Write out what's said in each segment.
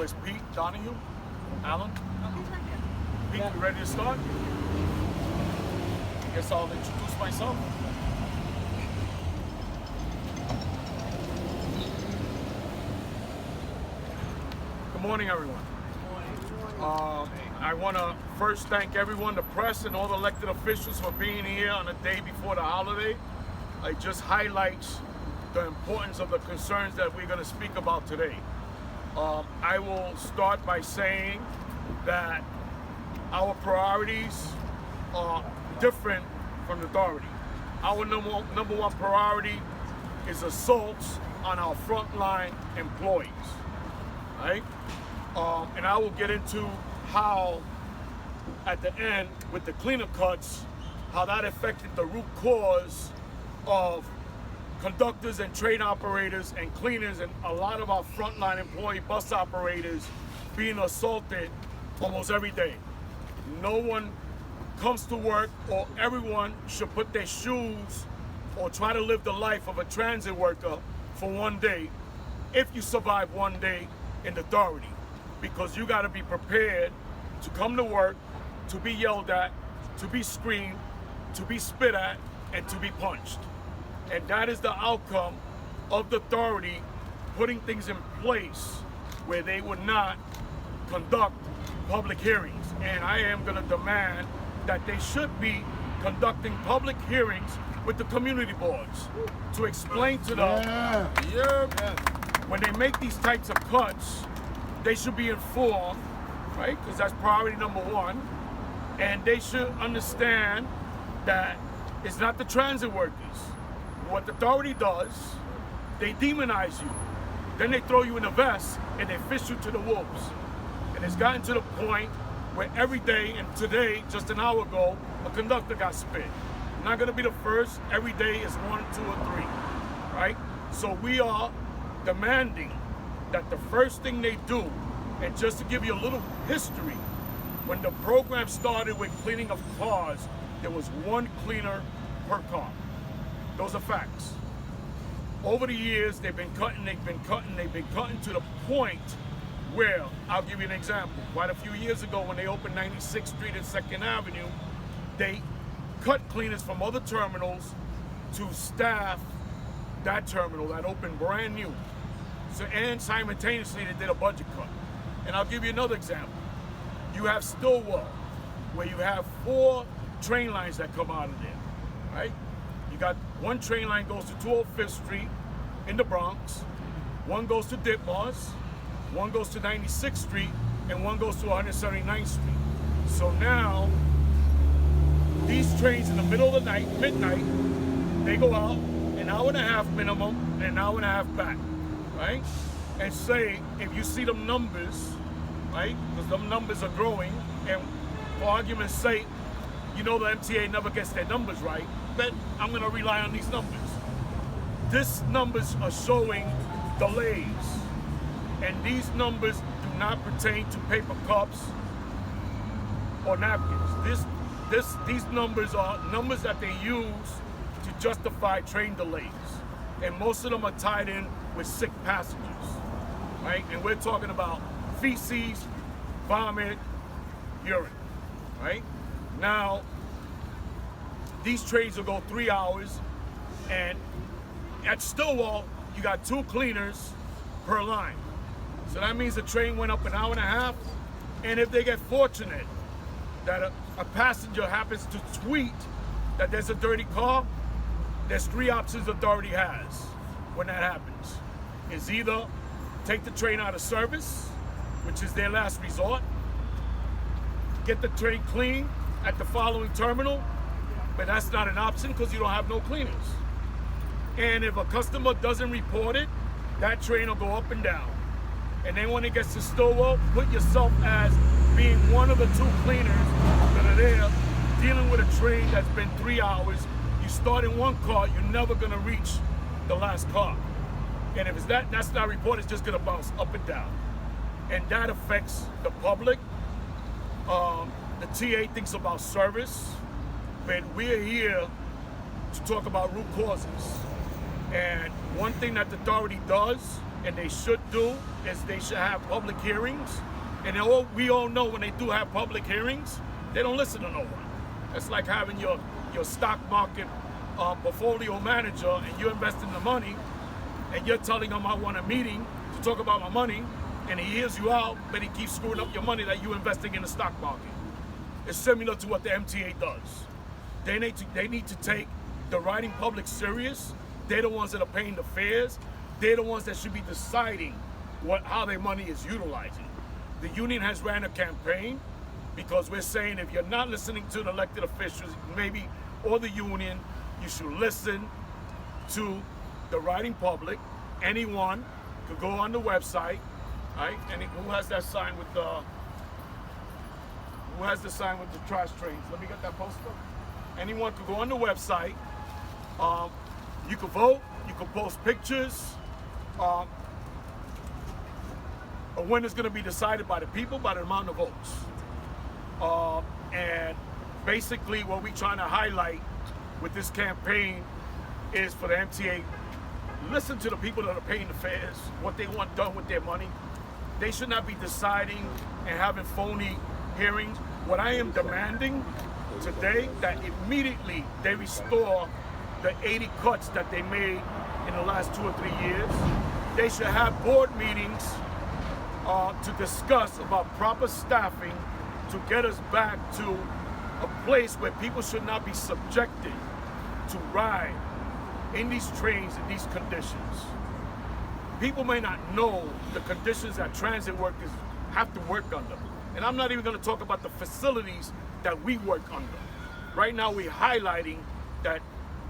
Where's Pete Donahue? Alan? Pete, you ready to start? I guess I'll introduce myself. Good morning, everyone. I want to first thank everyone, the press and all the elected officials for being here on the day before the holiday. It just highlights the importance of the concerns that we're going to speak about today. I will start by saying that our priorities are different from the authority. Our number one priority is assaults on our frontline employees, right? And I will get into how, at the end, with the cleanup cuts, how that affected the root cause of conductors and train operators and cleaners and a lot of our frontline employee bus operators being assaulted almost every day. No one comes to work, or everyone should put their shoes or try to live the life of a transit worker for one day, if you survive one day in the authority, because you got to be prepared to come to work, to be yelled at, to be screamed, to be spit at, and to be punched. And that is the outcome of the authority putting things in place where they would not conduct public hearings. And I am going to demand that they should be conducting public hearings with the community boards to explain to them, when they make these types of cuts, they should be informed, right? Because that's priority number one. And they should understand that it's not the transit workers. What the authority does, they demonize you. Then they throw you in a vest and they fish you to the wolves. And it's gotten to the point where every day, and today, just an hour ago, a conductor got spit. Not gonna be the first. Every day is 1, 2, or 3, right? So we are demanding that the first thing they do, and just to give you a little history, when the program started with cleaning of cars, there was one cleaner per car. Those are facts. Over the years, they've been cutting to the point where, I'll give you an example. Quite a few years ago, when they opened 96th Street and 2nd Avenue, they cut cleaners from other terminals to staff that terminal that opened brand new. So, and simultaneously, they did a budget cut. And I'll give you another example. You have Stillwell, where you have 4 train lines that come out of there, right? You got one train line goes to 205th Street in the Bronx, one goes to Ditmars, one goes to 96th Street, and one goes to 179th Street. So now, these trains in the middle of the night, midnight, they go out an hour and a half minimum, and an hour and a half back, right? And say, if you see them numbers, right, because them numbers are growing, and for argument's sake, you know the MTA never gets their numbers right, but I'm gonna rely on these numbers. These numbers are showing delays, and these numbers do not pertain to paper cups or napkins. These numbers are numbers that they use to justify train delays, and most of them are tied in with sick passengers, right? And we're talking about feces, vomit, urine, right? Now, these trains will go 3 hours, and at Stillwell, you got 2 cleaners per line. So that means the train went up an hour and a half, and if they get fortunate that a passenger happens to tweet that there's a dirty car, there's 3 options the authority has when that happens. It's either take the train out of service, which is their last resort, get the train clean at the following terminal, but that's not an option because you don't have no cleaners. And if a customer doesn't report it, that train will go up and down. And then when it gets to Stillwell, put yourself as being one of the 2 cleaners that are there dealing with a train that's been 3 hours. You start in one car, you're never gonna reach the last car. And if it's that's not reported, it's just gonna bounce up and down. And that affects the public. The TA thinks about service, but we're here to talk about root causes. And one thing that the authority does and they should do is they should have public hearings. And we all know when they do have public hearings, they don't listen to no one. It's like having your stock market portfolio manager, and you're investing the money, and you're telling him I want a meeting to talk about my money, and he hears you out, but he keeps screwing up your money that you're investing in the stock market. It's similar to what the MTA does. They need to take the writing public serious. They're the ones that are paying the fares. They're the ones that should be deciding how their money is utilizing. The union has ran a campaign because we're saying if you're not listening to the elected officials, maybe, or the union, you should listen to the writing public. Anyone could go on the website, right? And who has that sign with the trash trains? Let me get that poster. Anyone could go on the website. You could vote. You could post pictures. A winner's going to be decided by the people, by the amount of votes. And basically what we're trying to highlight with this campaign is for the MTA, listen to the people that are paying the fares, what they want done with their money. They should not be deciding and having phony hearings. What I am demanding today, that immediately they restore the 80 cuts that they made in the last 2 or 3 years. They should have board meetings to discuss about proper staffing to get us back to a place where people should not be subjected to ride in these trains in these conditions. People may not know the conditions that transit workers have to work under. And I'm not even going to talk about the facilities that we work under. Right now we're highlighting that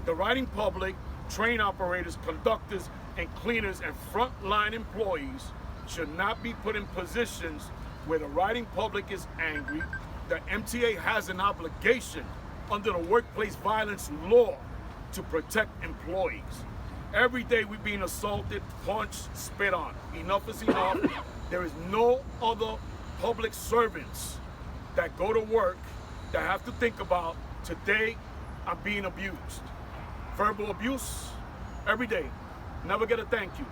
the riding public, train operators, conductors, and cleaners and frontline employees should not be put in positions where the riding public is angry. The MTA has an obligation under the workplace violence law to protect employees. Every day we're being assaulted, punched, spit on. Enough is enough. There is no other public servants that go to work that have to think about, today I'm being abused. Verbal abuse every day. Never get a thank you.